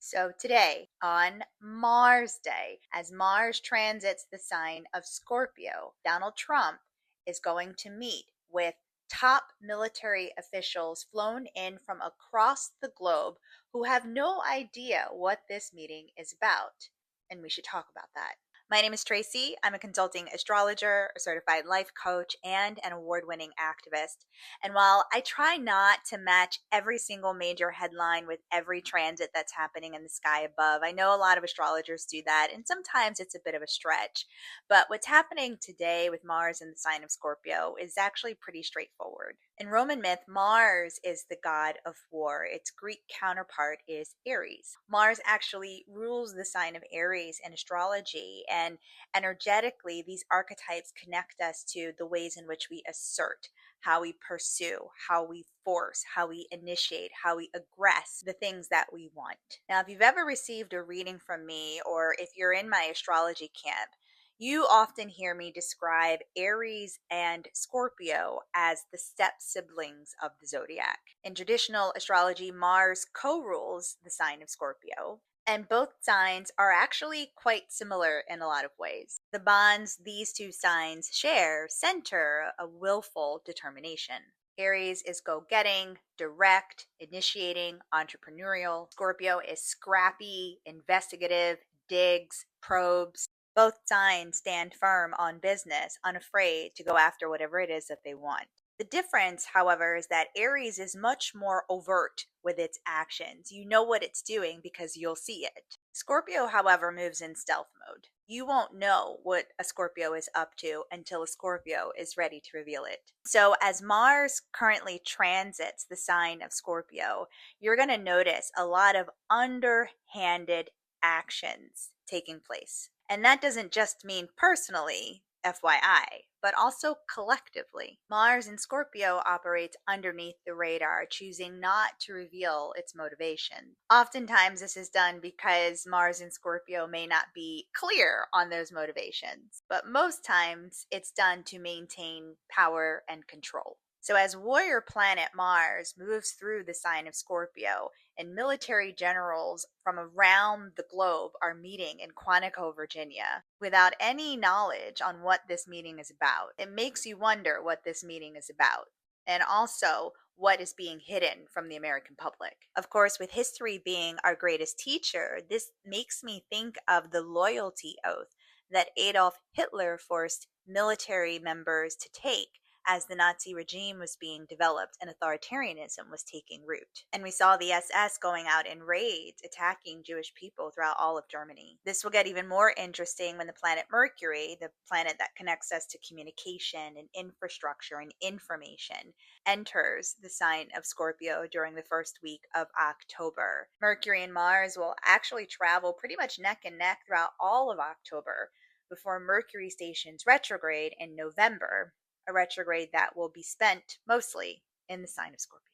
So today, on Mars Day, as Mars transits the sign of Scorpio, Donald Trump is going to meet with top military officials flown in from across the globe who have no idea what this meeting is about. And we should talk about that. My name is Tracy. I'm a consulting astrologer, a certified life coach, and an award winning activist. And while I try not to match every single major headline with every transit that's happening in the sky above, I know a lot of astrologers do that, and sometimes it's a bit of a stretch. But what's happening today with Mars in the sign of Scorpio is actually pretty straightforward. In Roman myth, Mars is the god of war. Its Greek counterpart is Aries. Mars actually rules the sign of Aries in astrology, and energetically, these archetypes connect us to the ways in which we assert, how we pursue, how we force, how we initiate, how we aggress the things that we want. Now, if you've ever received a reading from me, or if you're in my astrology camp, you often hear me describe Aries and Scorpio as the step siblings of the zodiac. In traditional astrology, Mars co rules the sign of Scorpio, and both signs are actually quite similar in a lot of ways. The bonds these two signs share center a willful determination. Aries is go getting, direct, initiating, entrepreneurial. Scorpio is scrappy, investigative, digs, probes. Both signs stand firm on business, unafraid to go after whatever it is that they want. The difference, however, is that Aries is much more overt with its actions. You know what it's doing because you'll see it. Scorpio, however, moves in stealth mode. You won't know what a Scorpio is up to until a Scorpio is ready to reveal it. So, as Mars currently transits the sign of Scorpio, you're going to notice a lot of underhanded actions taking place. And that doesn't just mean personally, FYI, but also collectively. Mars in Scorpio operates underneath the radar, choosing not to reveal its motivation. Oftentimes, this is done because Mars in Scorpio may not be clear on those motivations, but most times it's done to maintain power and control. So, as warrior planet Mars moves through the sign of Scorpio, and military generals from around the globe are meeting in Quantico, Virginia, without any knowledge on what this meeting is about, it makes you wonder what this meeting is about, and also what is being hidden from the American public. Of course, with history being our greatest teacher, this makes me think of the loyalty oath that Adolf Hitler forced military members to take as the Nazi regime was being developed and authoritarianism was taking root. And we saw the SS going out in raids, attacking Jewish people throughout all of Germany. This will get even more interesting when the planet Mercury, the planet that connects us to communication and infrastructure and information, enters the sign of Scorpio during the first week of October. Mercury and Mars will actually travel pretty much neck and neck throughout all of October before Mercury stations retrograde in November, a retrograde that will be spent mostly in the sign of Scorpio.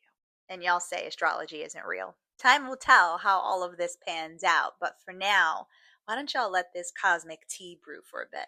And y'all say astrology isn't real. Time will tell how all of this pans out, but for now, why don't y'all let this cosmic tea brew for a bit?